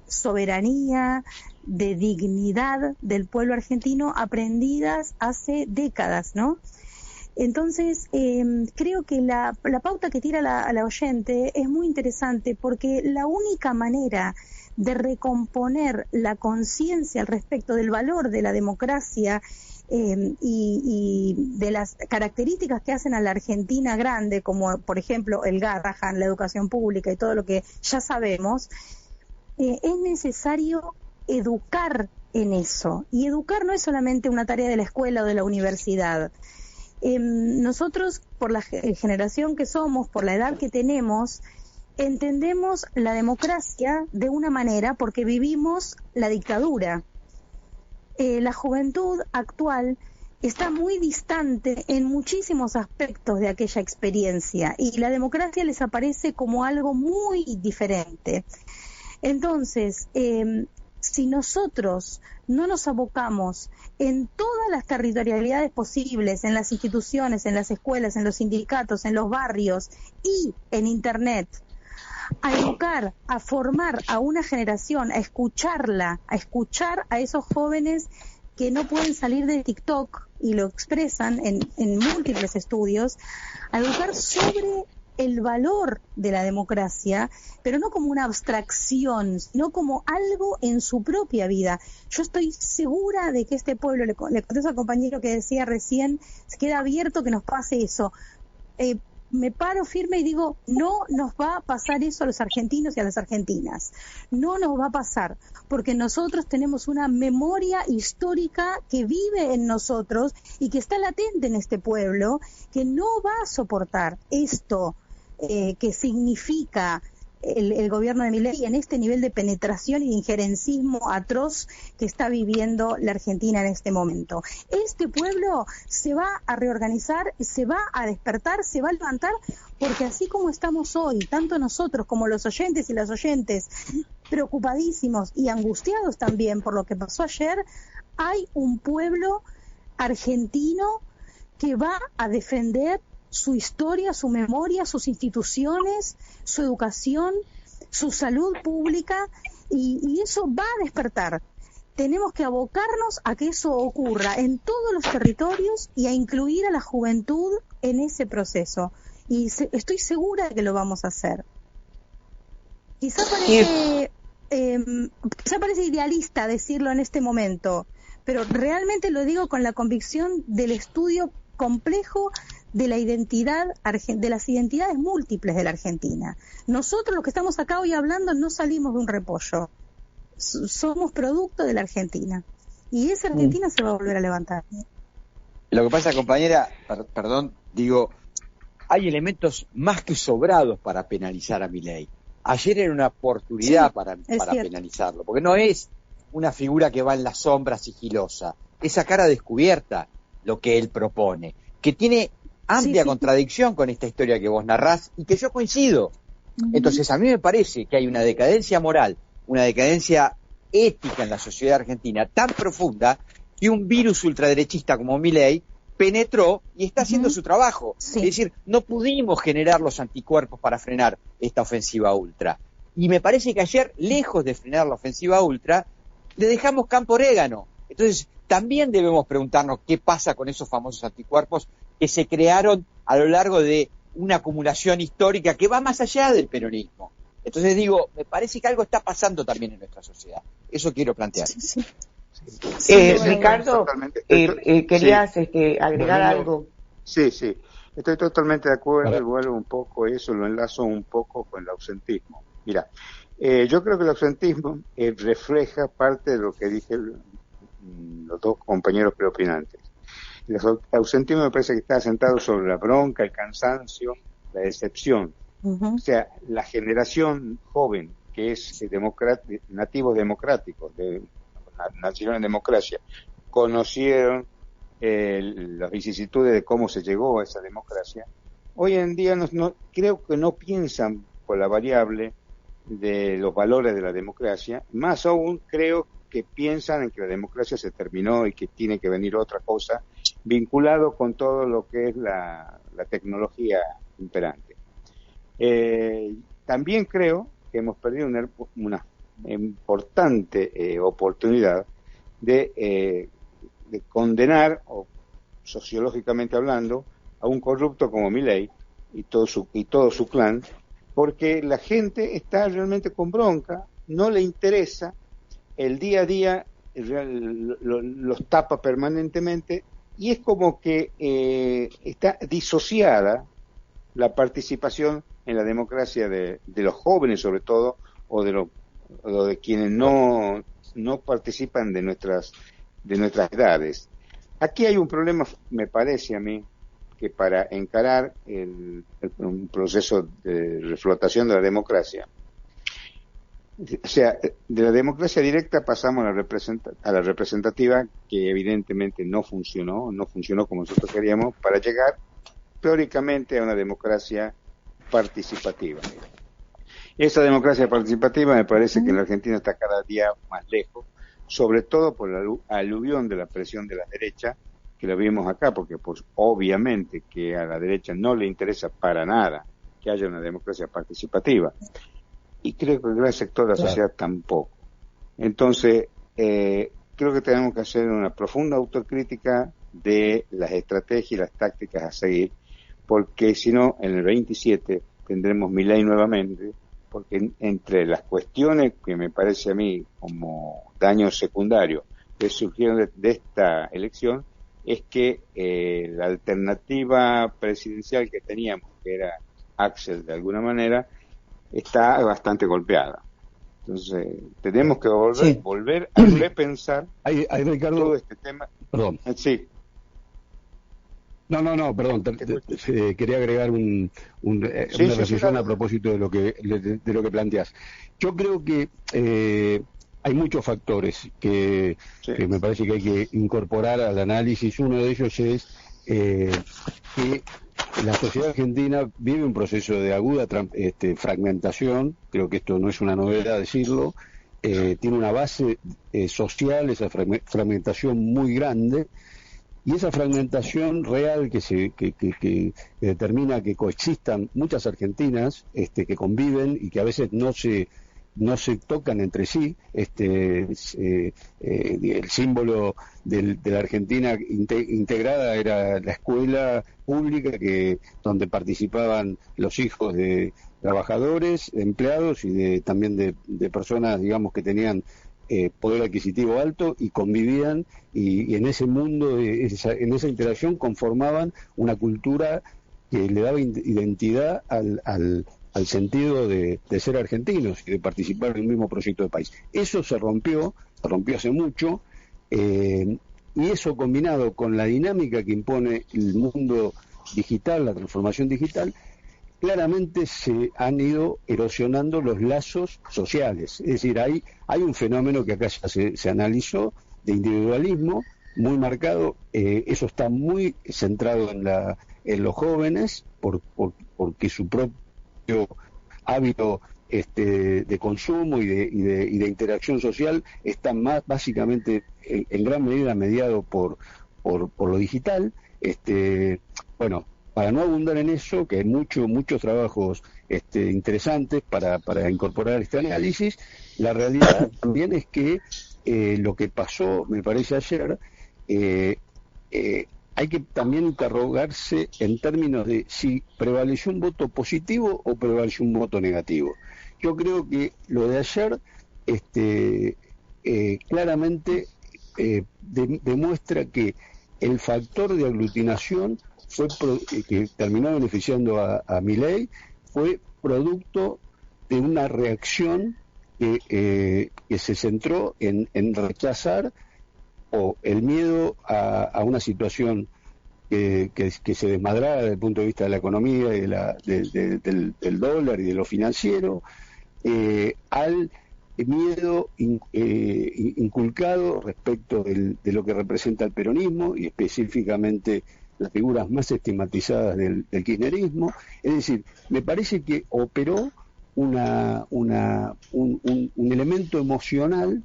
soberanía, de dignidad del pueblo argentino aprendidas hace décadas, ¿no? Entonces, creo que la pauta que tira la oyente es muy interesante porque la única manera de recomponer la conciencia al respecto del valor de la democracia y de las características que hacen a la Argentina grande, como por ejemplo el Garrahan, la educación pública y todo lo que ya sabemos, es necesario educar en eso. Y educar no es solamente una tarea de la escuela o de la universidad. Nosotros, por la generación que somos, por la edad que tenemos, entendemos la democracia de una manera porque vivimos la dictadura. La juventud actual está muy distante en muchísimos aspectos de aquella experiencia y la democracia les aparece como algo muy diferente. Entonces, si nosotros no nos abocamos en todas las territorialidades posibles, en las instituciones, en las escuelas, en los sindicatos, en los barrios y en Internet, a educar, a formar a una generación, a escucharla, a escuchar a esos jóvenes que no pueden salir de TikTok y lo expresan en múltiples estudios, a educar sobre el valor de la democracia, pero no como una abstracción, sino como algo en su propia vida. Yo estoy segura de que este pueblo, le contesto al compañero que decía recién, se queda abierto que nos pase eso. Me paro firme y digo, no nos va a pasar eso a los argentinos y a las argentinas. No nos va a pasar, porque nosotros tenemos una memoria histórica que vive en nosotros y que está latente en este pueblo, que no va a soportar esto que significa el gobierno de Milei en este nivel de penetración y de injerencismo atroz que está viviendo la Argentina en este momento. Este pueblo se va a reorganizar, se va a despertar, se va a levantar, porque así como estamos hoy, tanto nosotros como los oyentes y las oyentes, preocupadísimos y angustiados también por lo que pasó ayer, hay un pueblo argentino que va a defender su historia, su memoria, sus instituciones, su educación, su salud pública, y eso va a despertar. Tenemos que abocarnos a que eso ocurra en todos los territorios y a incluir a la juventud en ese proceso. Y estoy segura de que lo vamos a hacer. Quizá parece idealista decirlo en este momento, pero realmente lo digo con la convicción del estudio complejo de la identidad, de las identidades múltiples de la Argentina. Nosotros los que estamos acá hoy hablando no salimos de un repollo, somos producto de la Argentina y esa Argentina se va a volver a levantar. Lo que pasa, compañera, perdón, digo, hay elementos más que sobrados para penalizar a Milei. Ayer era una oportunidad para penalizarlo, porque no es una figura que va en la sombra sigilosa, es sacar a descubierta lo que él propone, que tiene amplia contradicción con esta historia que vos narrás y que yo coincido. Entonces a mí me parece que hay una decadencia moral, una decadencia ética en la sociedad argentina tan profunda que un virus ultraderechista como Milei penetró y está haciendo su trabajo. Es decir, no pudimos generar los anticuerpos para frenar esta ofensiva ultra. Y me parece que ayer, lejos de frenar la ofensiva ultra, le dejamos campo orégano. Entonces, también debemos preguntarnos qué pasa con esos famosos anticuerpos que se crearon a lo largo de una acumulación histórica que va más allá del peronismo. Entonces digo, me parece que algo está pasando también en nuestra sociedad. Eso quiero plantear. Sí. Ricardo, querías agregar algo. Sí, estoy totalmente de acuerdo y vuelvo un poco eso, lo enlazo un poco con el ausentismo. Mira, yo creo que el ausentismo refleja parte de lo que dije los dos compañeros preopinantes. El ausentismo me parece que está asentado sobre la bronca, el cansancio, la decepción. O sea, la generación joven que es nativos democráticos, nacieron en democracia, conocieron las vicisitudes de cómo se llegó a esa democracia. Hoy en día creo que no piensan por la variable de los valores de la democracia, más aún creo que piensan en que la democracia se terminó y que tiene que venir otra cosa, vinculado con todo lo que es la tecnología imperante. También creo que hemos perdido una importante oportunidad de condenar, o sociológicamente hablando, a un corrupto como Milei y todo su clan, porque la gente está realmente con bronca, no le interesa, el día a día los tapa permanentemente, y es como que está disociada la participación en la democracia de los jóvenes, sobre todo, o de quienes no participan de nuestras edades. Aquí hay un problema, me parece a mí, que para encarar un proceso de reflotación de la democracia, o sea, de la democracia directa pasamos a la representativa, que evidentemente no funcionó como nosotros queríamos, para llegar teóricamente a una democracia participativa. Esa democracia participativa me parece que en la Argentina está cada día más lejos, sobre todo por la aluvión de la presión de la derecha, que lo vimos acá, porque pues obviamente que a la derecha no le interesa para nada que haya una democracia participativa, y creo que el gran sector de la sociedad tampoco. Entonces, creo que tenemos que hacer una profunda autocrítica de las estrategias y las tácticas a seguir, porque si no, en el 27 tendremos Milei nuevamente, porque entre las cuestiones que me parece a mí como daño secundario que surgieron de esta elección, es que la alternativa presidencial que teníamos, que era Axel de alguna manera, está bastante golpeada. Entonces, tenemos que volver a repensar Ricardo, todo este tema. Perdón. Sí. No, perdón, quería agregar una reflexión a propósito de lo que planteás. Yo creo que hay muchos factores que me parece que hay que incorporar al análisis. Uno de ellos es que la sociedad argentina vive un proceso de aguda fragmentación. Creo que esto no es una novedad decirlo. Tiene una base social, esa fragmentación muy grande. Y esa fragmentación real que determina que coexistan muchas argentinas que conviven y que a veces no se tocan entre sí. El símbolo de la Argentina integrada era la escuela pública, donde participaban los hijos de trabajadores, de empleados y también de personas, digamos, que tenían poder adquisitivo alto, y convivían, y en ese mundo, en esa interacción, conformaban una cultura que le daba identidad al sentido de ser argentinos y de participar en el mismo proyecto de país. Eso se rompió hace mucho, y eso, combinado con la dinámica que impone el mundo digital, la transformación digital, claramente se han ido erosionando los lazos sociales. Es decir, hay un fenómeno que acá ya se analizó, de individualismo muy marcado. Eso está muy centrado en los jóvenes, porque su propio hábito de consumo y de interacción social está más básicamente en gran medida mediado por lo digital. Bueno, para no abundar en eso, que hay muchos trabajos interesantes para incorporar este análisis, la realidad también es que lo que pasó, me parece ayer, hay que también interrogarse en términos de si prevaleció un voto positivo o prevaleció un voto negativo. yo creo que lo de ayer claramente demuestra que el factor de aglutinación que terminó beneficiando a Milei fue producto de una reacción que se centró en rechazar o el miedo a una situación que se desmadrara desde el punto de vista de la economía y del dólar y de lo financiero, al miedo inculcado respecto de lo que representa el peronismo y específicamente las figuras más estigmatizadas del kirchnerismo. Es decir, me parece que operó un elemento emocional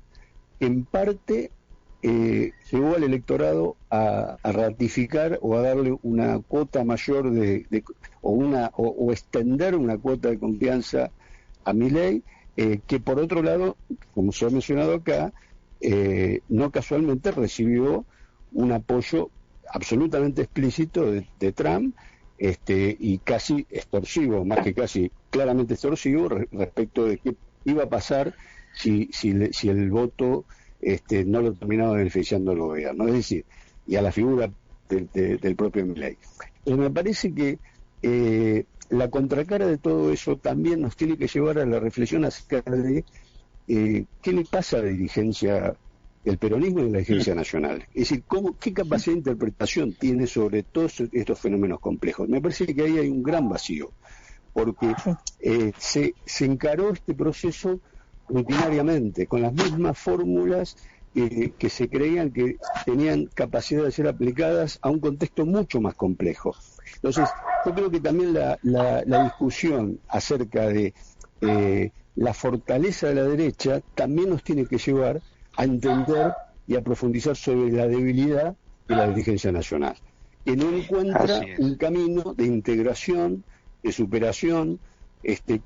que en parte llevó al electorado a ratificar o a darle una cuota mayor o extender una cuota de confianza a Milei, que por otro lado, como se ha mencionado acá, no casualmente recibió un apoyo absolutamente explícito de Trump, y casi extorsivo, más que casi claramente extorsivo, respecto de qué iba a pasar si el voto no lo terminaba beneficiando al gobierno, es decir, y a la figura del propio Milei. Me parece que la contracara de todo eso también nos tiene que llevar a la reflexión acerca de qué le pasa a la dirigencia del peronismo y de la dirigencia nacional. Es decir, qué capacidad de interpretación tiene sobre todos estos fenómenos complejos. Me parece que ahí hay un gran vacío, porque se encaró este proceso rutinariamente, con las mismas fórmulas que se creían que tenían capacidad de ser aplicadas a un contexto mucho más complejo. Entonces, yo creo que también la discusión acerca de la fortaleza de la derecha también nos tiene que llevar a entender y a profundizar sobre la debilidad de la dirigencia nacional, que no encuentra un camino de integración, de superación,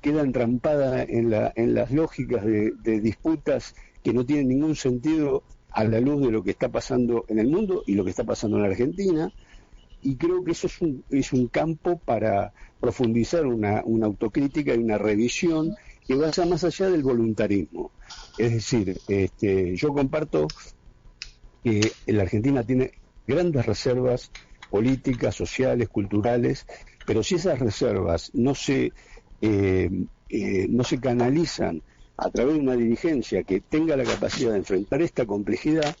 queda entrampada en las lógicas de disputas que no tienen ningún sentido a la luz de lo que está pasando en el mundo y lo que está pasando en la Argentina, y creo que eso es un campo para profundizar una autocrítica y una revisión que vaya más allá del voluntarismo. Es decir, yo comparto que la Argentina tiene grandes reservas políticas, sociales, culturales, pero si esas reservas no se canalizan a través de una dirigencia que tenga la capacidad de enfrentar esta complejidad,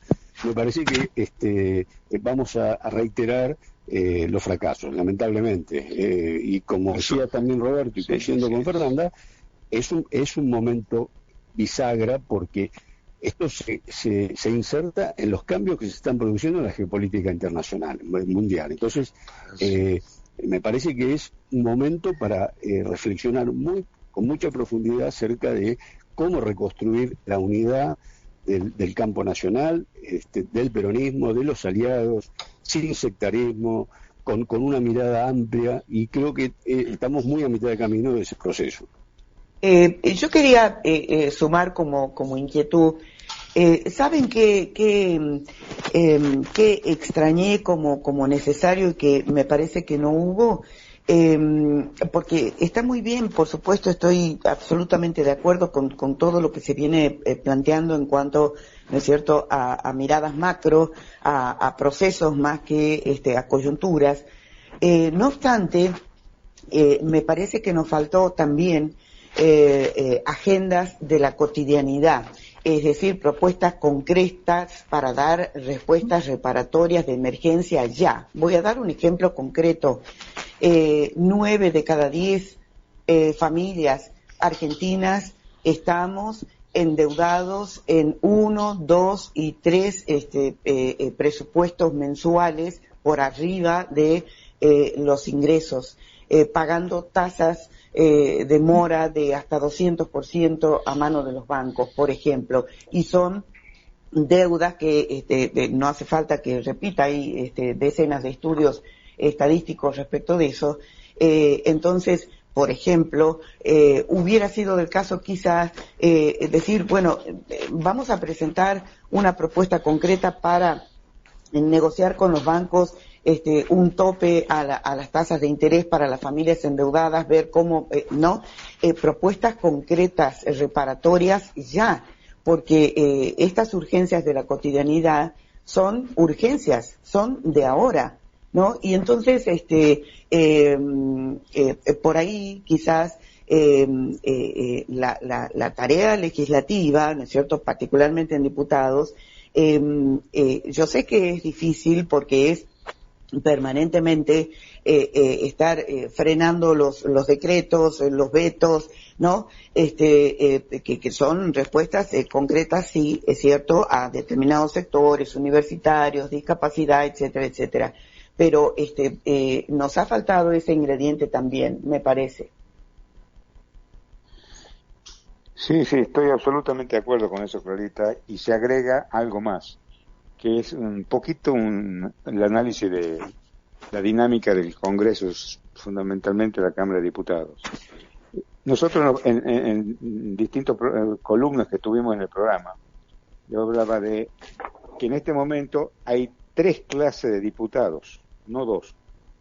me parece que vamos a reiterar los fracasos, lamentablemente. Y como decía también Roberto, y coincidiendo con Fernanda, es un momento bisagra, porque esto se inserta en los cambios que se están produciendo en la geopolítica internacional, mundial. Entonces, me parece que es un momento para reflexionar con mucha profundidad acerca de cómo reconstruir la unidad del campo nacional, del peronismo, de los aliados, sin sectarismo, con una mirada amplia, y creo que estamos muy a mitad de camino de ese proceso. Yo quería sumar como inquietud. ¿Saben qué extrañé como necesario y que me parece que no hubo? Porque está muy bien, por supuesto, estoy absolutamente de acuerdo con todo lo que se viene planteando en cuanto, ¿no es cierto?, a miradas macro, a procesos más que a coyunturas. No obstante, me parece que nos faltó también agendas de la cotidianidad, es decir, propuestas concretas para dar respuestas reparatorias de emergencia ya. Voy a dar un ejemplo concreto. 9 de cada 10 familias argentinas estamos endeudados en 1, 2 y 3 presupuestos mensuales por arriba de los ingresos, pagando tasas de mora de hasta 200% a mano de los bancos, por ejemplo, y son deudas que no hace falta que repita, hay decenas de estudios estadísticos respecto de eso. Entonces, por ejemplo, hubiera sido del caso quizás decir, bueno, vamos a presentar una propuesta concreta para negociar con los bancos un tope a las tasas de interés para las familias endeudadas, ver cómo, propuestas concretas, reparatorias ya, porque estas urgencias de la cotidianidad son urgencias, son de ahora, ¿no? Y entonces, por ahí quizás la tarea legislativa, ¿no es cierto?, particularmente en diputados, yo sé que es difícil porque es permanentemente estar frenando los decretos, los vetos, ¿no? Que son respuestas concretas, sí, es cierto, a determinados sectores universitarios, discapacidad, etcétera, etcétera. Pero nos ha faltado ese ingrediente también, me parece. Sí, estoy absolutamente de acuerdo con eso, Clarita, y se agrega algo más, que es un poquito el análisis de la dinámica del Congreso, fundamentalmente la Cámara de Diputados. Nosotros en distintas columnas que tuvimos en el programa, yo hablaba de que en este momento hay 3 clases de diputados, no 2,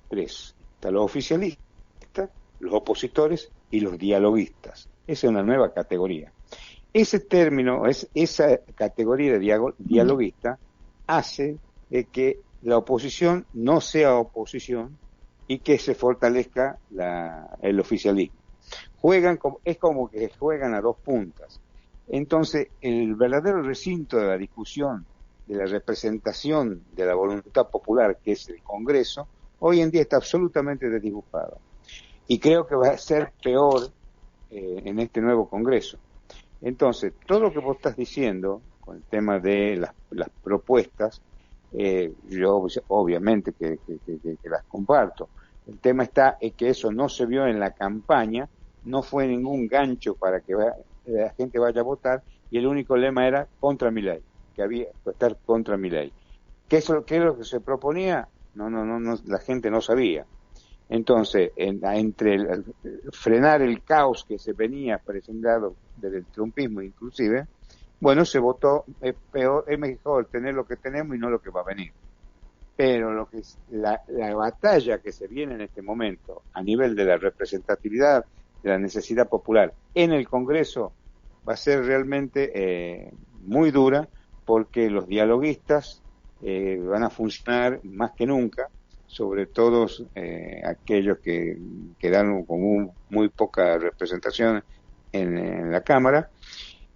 3. Está los oficialistas, los opositores y los dialoguistas. Esa es una nueva categoría. Ese término, esa categoría de dialoguista, hace de que la oposición no sea oposición y que se fortalezca el oficialismo. Es como que juegan a 2 puntas. Entonces, el verdadero recinto de la discusión, de la representación de la voluntad popular, que es el Congreso, hoy en día está absolutamente desdibujado. Y creo que va a ser peor en este nuevo Congreso. Entonces, todo lo que vos estás diciendo con el tema de las propuestas, yo obviamente que las comparto. El tema está en que eso no se vio en la campaña, no fue ningún gancho para que la gente vaya a votar, y el único lema era contra mi ley, que había que estar contra mi ley. ¿Qué es lo que se proponía? No, la gente no sabía. Entonces, entre frenar el caos que se venía presentado desde el trumpismo inclusive, bueno, se votó, es mejor tener lo que tenemos y no lo que va a venir. Pero lo que es la batalla que se viene en este momento a nivel de la representatividad, de la necesidad popular en el Congreso, va a ser realmente muy dura, porque los dialoguistas van a funcionar más que nunca, sobre todo aquellos que quedaron con muy poca representación en la Cámara.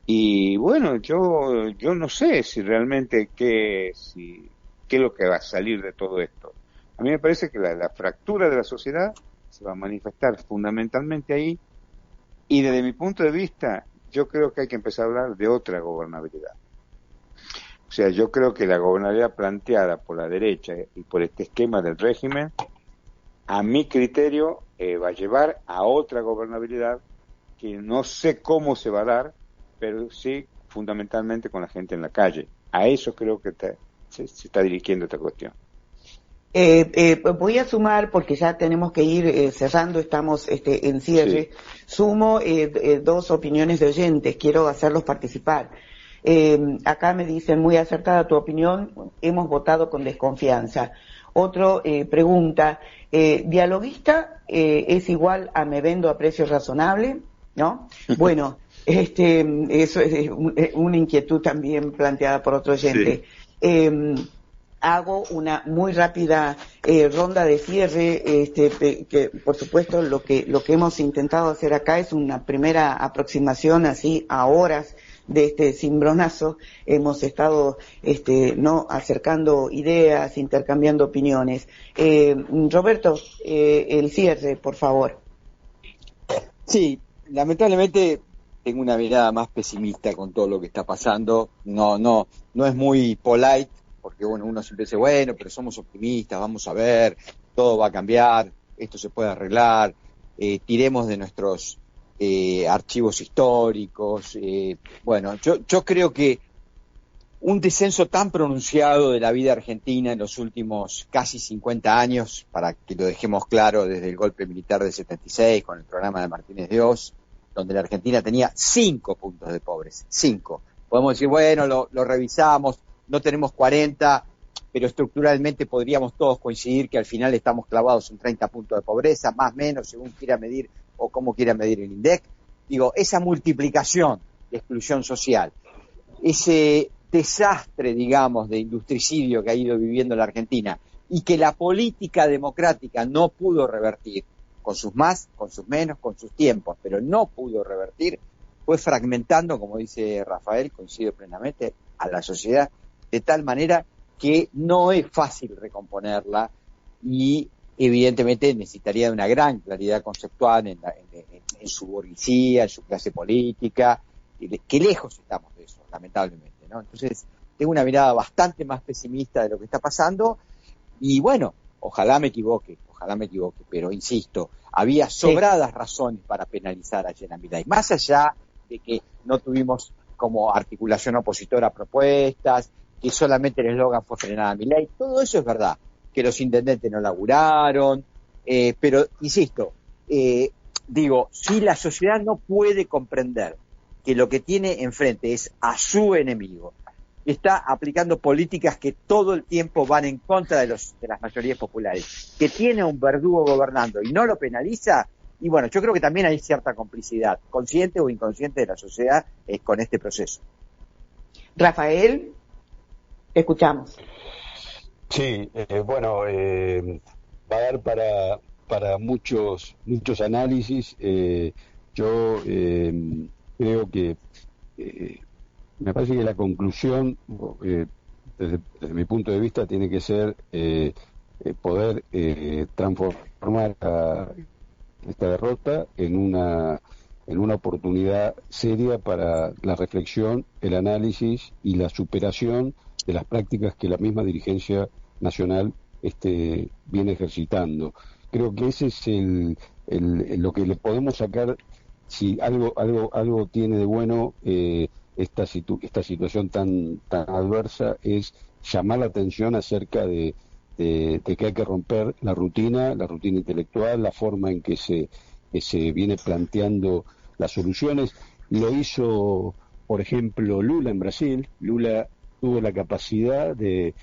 Y bueno, yo no sé si realmente qué es lo que va a salir de todo esto. A mí me parece que la fractura de la sociedad se va a manifestar fundamentalmente ahí, y desde mi punto de vista yo creo que hay que empezar a hablar de otra gobernabilidad. O sea, yo creo que la gobernabilidad planteada por la derecha y por este esquema del régimen, a mi criterio, va a llevar a otra gobernabilidad que no sé cómo se va a dar, pero sí fundamentalmente con la gente en la calle. A eso creo que se está dirigiendo esta cuestión. Voy a sumar, porque ya tenemos que ir cerrando, estamos en cierre. Sí. Sumo 2 opiniones de oyentes, quiero hacerlos participar. Acá me dicen, muy acertada tu opinión, hemos votado con desconfianza. Otro pregunta, ¿dialoguista es igual a me vendo a precio razonable? ¿No? Bueno, eso es una inquietud también planteada por otro oyente. Sí. Hago una muy rápida ronda de cierre, que por supuesto lo que hemos intentado hacer acá es una primera aproximación así a horas de este cimbronazo. Hemos estado acercando ideas, intercambiando opiniones. Roberto, el cierre, por favor. Sí, lamentablemente tengo una mirada más pesimista con todo lo que está pasando. No es muy polite, porque bueno, uno siempre dice, bueno, pero somos optimistas, vamos a ver, todo va a cambiar, esto se puede arreglar, tiremos de nuestros archivos históricos. Bueno, yo creo que un descenso tan pronunciado de la vida argentina en los últimos casi 50 años, para que lo dejemos claro, desde el golpe militar del 76, con el programa de Martínez de Oz, donde la Argentina tenía 5 puntos de pobreza, 5. Podemos decir, bueno, lo revisamos, no tenemos 40, pero estructuralmente podríamos todos coincidir que al final estamos clavados en 30 puntos de pobreza, más o menos, según quiera medir o cómo quiera medir el INDEC. Digo, esa multiplicación de exclusión social, ese desastre, digamos, de industricidio que ha ido viviendo la Argentina y que la política democrática no pudo revertir, con sus más, con sus menos, con sus tiempos, pero no pudo revertir, fue fragmentando, como dice Rafael, coincido plenamente, a la sociedad de tal manera que no es fácil recomponerla y evidentemente necesitaría de una gran claridad conceptual en su burguesía, en su clase política, que lejos estamos de eso, lamentablemente, ¿no? Entonces, tengo una mirada bastante más pesimista de lo que está pasando y bueno, ojalá me equivoque, pero insisto, había sobradas razones para penalizar a General Milei, más allá de que no tuvimos como articulación opositora propuestas, que solamente el eslogan fue frenar a Milei, todo eso es verdad, que los intendentes no laburaron, pero insisto, digo, si la sociedad no puede comprender que lo que tiene enfrente es a su enemigo, está aplicando políticas que todo el tiempo van en contra de las mayorías populares, que tiene un verdugo gobernando y no lo penaliza, y bueno, yo creo que también hay cierta complicidad, consciente o inconsciente de la sociedad con este proceso. Rafael, te escuchamos. Sí, bueno, va a dar para muchos análisis. Yo creo que me parece que la conclusión, desde mi punto de vista, tiene que ser poder transformar esta derrota en una oportunidad seria para la reflexión, el análisis y la superación de las prácticas que la misma dirigencia nacional viene ejercitando. Creo que ese es lo que le podemos sacar, si algo tiene de bueno esta situación tan adversa, es llamar la atención acerca de que hay que romper la rutina intelectual, la forma en que se viene planteando las soluciones. Lo hizo, por ejemplo, Lula en Brasil. Lula tuvo la capacidad de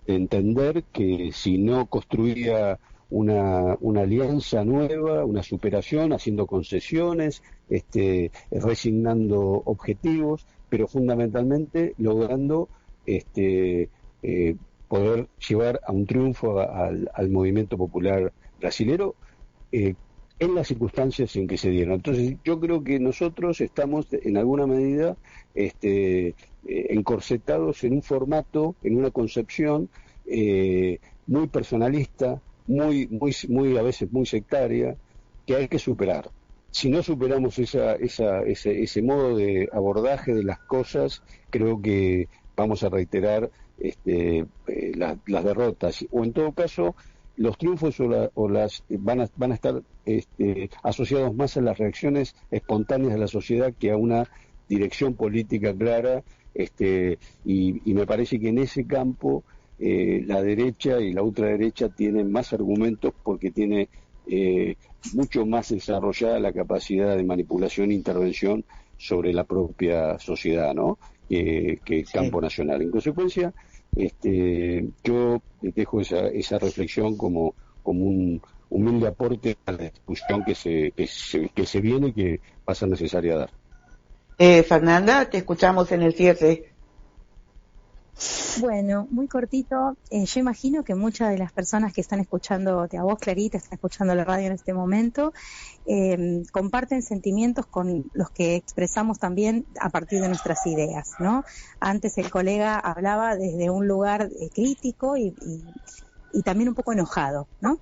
entender que si no construía una alianza nueva, una superación, haciendo concesiones, resignando objetivos, pero fundamentalmente logrando poder llevar a un triunfo al movimiento popular brasilero en las circunstancias en que se dieron. Entonces yo creo que nosotros estamos en alguna medida encorsetados en un formato, en una concepción muy personalista, muy a veces muy sectaria, que hay que superar. Si no superamos ese modo de abordaje de las cosas, creo que vamos a reiterar las derrotas, o en todo caso los triunfos van a estar asociados más a las reacciones espontáneas de la sociedad que a una dirección política clara, y me parece que en ese campo la derecha y la ultraderecha tienen más argumentos porque tiene mucho más desarrollada la capacidad de manipulación e intervención sobre la propia sociedad, ¿no? Que el campo nacional. En consecuencia, yo dejo esa reflexión como un humilde aporte a la discusión que se viene y que va a ser necesaria dar. Fernanda, te escuchamos en el cierre. Bueno, muy cortito. Yo imagino que muchas de las personas que están escuchándote a vos, Clarita, están escuchando la radio en este momento, comparten sentimientos con los que expresamos también a partir de nuestras ideas, ¿no? Antes el colega hablaba desde un lugar crítico y también un poco enojado, ¿no?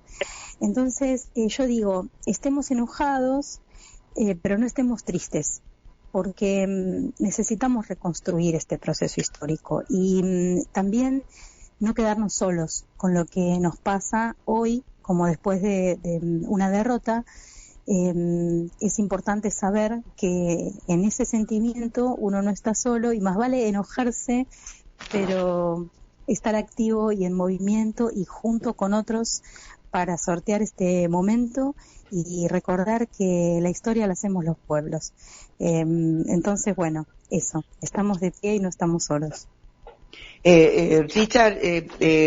Entonces, yo digo, estemos enojados, pero no estemos tristes, porque necesitamos reconstruir este proceso histórico y también no quedarnos solos con lo que nos pasa hoy, como después de una derrota. Es importante saber que en ese sentimiento uno no está solo y más vale enojarse, pero estar activo y en movimiento y junto con otros para sortear este momento y recordar que la historia la hacemos los pueblos. Entonces, bueno, eso, estamos de pie y no estamos solos. Richard,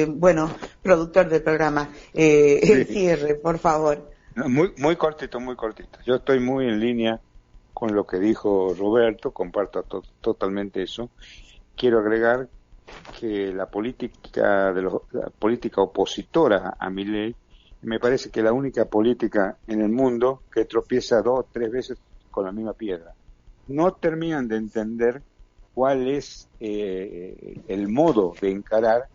bueno, productor del programa, el cierre, por favor. Muy cortito, muy cortito. Yo estoy muy en línea con lo que dijo Roberto, comparto totalmente eso. Quiero agregar que la política opositora a Milei me parece que la única política en el mundo que tropieza 2 o 3 veces con la misma piedra. No terminan de entender cuál es el modo de encarar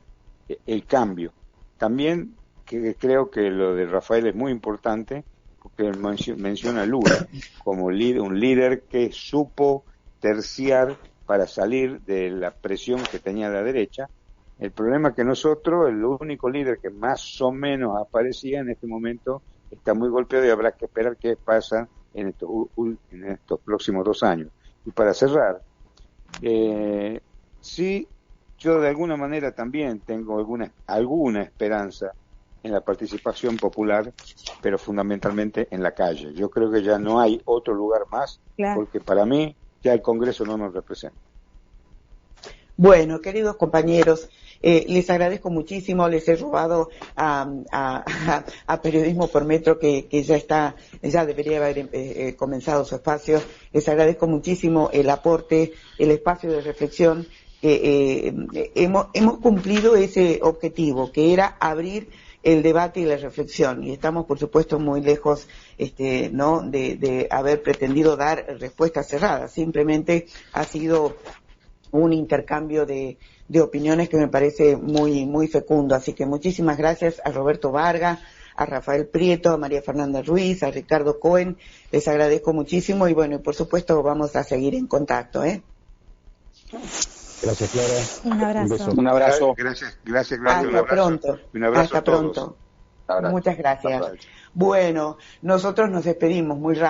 el cambio. También que creo que lo de Rafael es muy importante, porque menciona a Lula como un líder que supo terciar para salir de la presión que tenía la derecha. El problema es que nosotros, el único líder que más o menos aparecía en este momento, está muy golpeado y habrá que esperar qué pasa en estos próximos 2 años. Y para cerrar, sí, yo de alguna manera también tengo alguna esperanza en la participación popular, pero fundamentalmente en la calle. Yo creo que ya no hay otro lugar más, porque para mí ya el Congreso no nos representa. Bueno, queridos compañeros, les agradezco muchísimo, les he robado a Periodismo por Metro que ya debería haber comenzado su espacio. Les agradezco muchísimo el aporte, el espacio de reflexión. Hemos cumplido ese objetivo, que era abrir el debate y la reflexión, y estamos por supuesto muy lejos no de haber pretendido dar respuestas cerradas. Simplemente ha sido un intercambio de opiniones que me parece muy, muy fecundo. Así que muchísimas gracias a Roberto Vargas, a Rafael Prieto, a María Fernanda Ruiz, a Ricardo Cohen. Les agradezco muchísimo y bueno, y por supuesto vamos a seguir en contacto, Gracias, Clara. Un abrazo. Un abrazo. Gracias, Clara. Hasta pronto. Un abrazo Hasta a todos. pronto. Muchas gracias. Bueno, nosotros nos despedimos muy rápido.